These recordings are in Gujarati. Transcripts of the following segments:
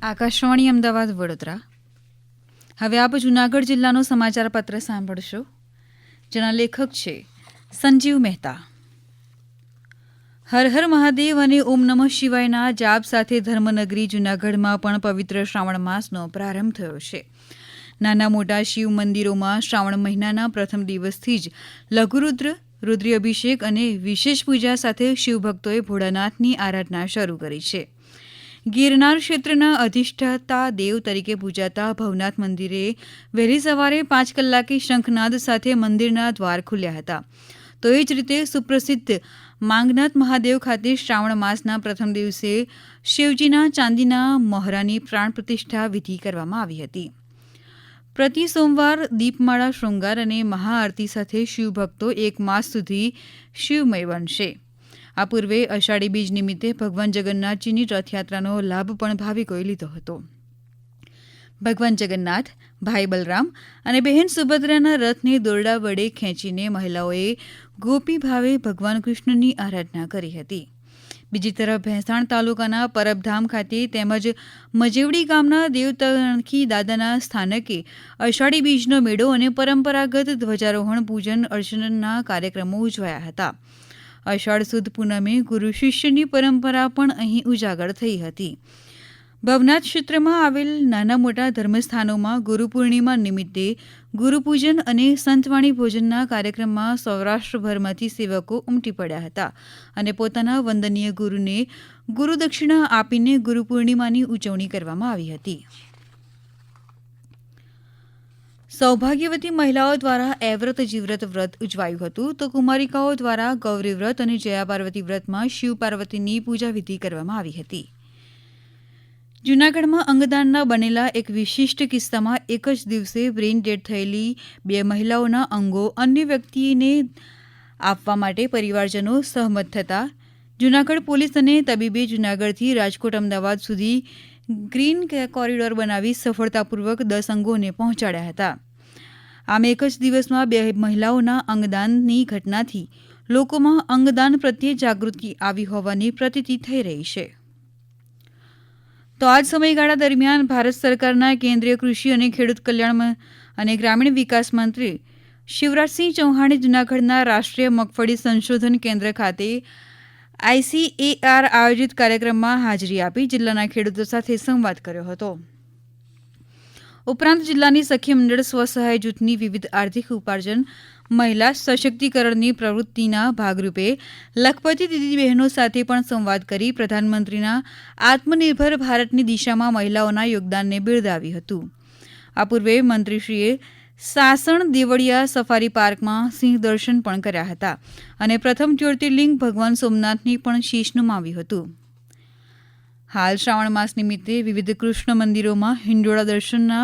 આકાશવાણી અમદાવાદ વડોદરા. હવે આપ જૂનાગઢ જિલ્લાનો સમાચાર પત્ર સાંભળશો, જેના લેખક છે સંજીવ મહેતા. હર હર મહાદેવ અને ઓમ નમઃ શિવાયના જાપ સાથે ધર્મનગરી જૂનાગઢમાં પણ પવિત્ર શ્રાવણ માસનો પ્રારંભ થયો છે. નાના મોટા શિવ મંદિરોમાં શ્રાવણ મહિનાના પ્રથમ દિવસથી જ લઘુરુદ્ર, રુદ્રી અભિષેક અને વિશેષ પૂજા સાથે શિવભક્તોએ ભોળાનાથની આરાધના શરૂ કરી છે. ગિરનાર ક્ષેત્રના અધિષ્ઠાતા દેવ તરીકે પૂજાતા ભવનાથ મંદિરે વહેલી સવારે 5 કલાકે શંખનાદ સાથે મંદિરના દ્વાર ખુલ્યા હતા. તો એ જ રીતે સુપ્રસિદ્ધ માંગનાથ મહાદેવ ખાતે શ્રાવણ માસના પ્રથમ દિવસે શિવજીના ચાંદીના મહોરાની પ્રાણ પ્રતિષ્ઠા વિધિ કરવામાં આવી હતી. પ્રતિ સોમવાર દીપમાળા શૃંગાર અને મહાઆરતી સાથે શિવભક્તો 1 માસ સુધી શિવમય બનશે. આ પૂર્વે અષાઢી બીજ નિમિત્તે ભગવાન જગન્નાથજીની રથયાત્રાનો લાભ પણ ભાવિકોએ લીધો હતો. ભગવાન જગન્નાથ, ભાઈ બલરામ અને બહેન સુભદ્રાના રથને દોરડા વડે ખેંચીને મહિલાઓએ ગોપી ભાવે ભગવાન કૃષ્ણની આરાધના કરી હતી. બીજી તરફ ભેંસાણ તાલુકાના પરબધામ ખાતે તેમજ મજેવડી ગામના દેવતણખી દાદાના સ્થાનકે અષાઢી બીજનો મેળો અને પરંપરાગત ધ્વજારોહણ, પૂજન અર્ચનના કાર્યક્રમો ઉજવાયા હતા. અષાઢ સુદ પૂનમે ગુરુ શિષ્યની પરંપરા પણ અહીં ઉજાગર થઈ હતી. ભવનાથ ક્ષેત્રમાં આવેલ નાના મોટા ધર્મસ્થાનોમાં ગુરુ પૂર્ણિમા નિમિત્તે ગુરુપૂજન અને સંતવાણી ભોજનના કાર્યક્રમમાં સૌરાષ્ટ્રભરમાંથી સેવકો ઉમટી પડ્યા હતા અને પોતાના વંદનીય ગુરુને ગુરુદક્ષિણા આપીને ગુરુ પૂર્ણિમાની ઉજવણી કરવામાં આવી હતી. સૌભાગ્યવતી મહિલાઓ દ્વારા એવ્રત જીવ્રત વ્રત ઉજવાયું હતું, તો કુમારિકાઓ દ્વારા ગૌરી વ્રત અને જયા પાર્વતી વ્રતમાં શિવ પાર્વતીની પૂજા વિધિ કરવામાં આવી હતી. જૂનાગઢમાં અંગદાનના બનેલા એક વિશિષ્ટ કિસ્સામાં એક જ દિવસે બ્રેઇન ડેડ થયેલી 2 મહિલાઓના અંગો અન્ય વ્યક્તિને આપવા માટે પરિવારજનો સહમત થતા જૂનાગઢ પોલીસ અને તબીબે જૂનાગઢથી રાજકોટ, અમદાવાદ સુધી ગ્રીન કોરિડોર બનાવી સફળતાપૂર્વક 10 અંગોને પહોંચાડ્યા હતા. આમ એક જ દિવસમાં 2 મહિલાઓના અંગદાનની ઘટનાથી લોકોમાં અંગદાન પ્રત્યે જાગૃતિ આવી હોવાની પ્રતીતિ થઈ રહી છે. તો આ જ સમયગાળા દરમિયાન ભારત સરકારના કેન્દ્રીય કૃષિ અને ખેડૂત કલ્યાણ અને ગ્રામીણ વિકાસ મંત્રી શિવરાજસિંહ ચૌહાણે જૂનાગઢના રાષ્ટ્રીય મગફળી સંશોધન કેન્દ્ર ખાતે ICAR આયોજિત કાર્યક્રમમાં હાજરી આપી જિલ્લાના ખેડૂતો સાથે સંવાદ કર્યો હતો. ઉપરાંત જિલ્લાની સખી મંડળ સ્વસહાય જૂથની વિવિધ આર્થિક ઉપાર્જન, મહિલા સશક્તિકરણની પ્રવૃત્તિના ભાગરૂપે લખપતિ દીદી બહેનો સાથે પણ સંવાદ કરી પ્રધાનમંત્રીના આત્મનિર્ભર ભારતની દિશામાં મહિલાઓના યોગદાનને બિરદાવ્યું હતું. આ પૂર્વે મંત્રીશ્રીએ સાસણ દેવળિયા સફારી પાર્કમાં સિંહ દર્શન પણ કર્યા હતા અને પ્રથમ જ્યોતિર્લિંગ ભગવાન સોમનાથની પણ શીશ નમાવ્યું હતું. હાલ શ્રાવણ માસ નિમિત્તે વિવિધ કૃષ્ણ મંદિરોમાં હિંડોળા દર્શનનો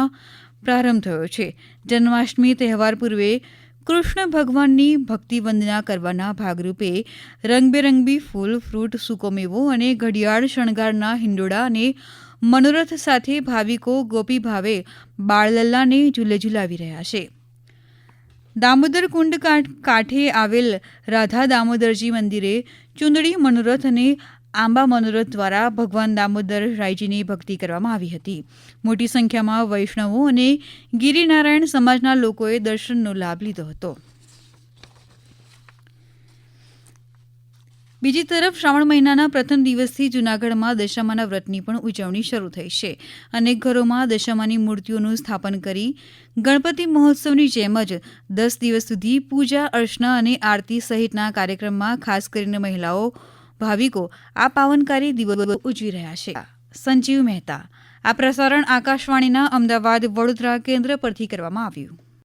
પ્રારંભ થયો છે. જન્માષ્ટમી તહેવાર પૂર્વે કૃષ્ણ ભગવાનની ભક્તિ વંદના કરવાના ભાગરૂપે રંગબેરંગી ફૂલ, ફ્રૂટ, સૂકો મેવો અને ઘડિયાળ શણગારના હિંડોળા અને મનોરથ સાથે ભાવિકો ગોપી ભાવે બાળલલ્લાને ઝૂલે ઝૂલાવી રહ્યા છે. દામોદર કુંડ કાંઠે આવેલ રાધા દામોદરજી મંદિરે ચુંદડી મનોરથ અને આંબા મનોરથ દ્વારા ભગવાન દામોદર રાયજીની ભક્તિ કરવામાં આવી હતી. મોટી સંખ્યામાં વૈષ્ણવો અને ગિરિનારાયણ સમાજના લોકોએ દર્શનનો લાભ લીધો હતો. બીજી તરફ શ્રાવણ મહિનાના પ્રથમ દિવસથી જૂનાગઢમાં દશામાના વ્રતની પણ ઉજવણી શરૂ થઈ છે. અનેક ઘરોમાં દશામાની મૂર્તિઓનું સ્થાપન કરી ગણપતિ મહોત્સવની જેમ જ 10 દિવસ સુધી પૂજા અર્ચના અને આરતી સહિતના કાર્યક્રમમાં ખાસ કરીને મહિલાઓ ભાવિકો આ પાવનકારી દિવસો ઉજવી રહ્યા છે. સંજીવ મહેતા. આ પ્રસારણ આકાશવાણીના અમદાવાદ વડોદરા કેન્દ્ર પરથી કરવામાં આવ્યું.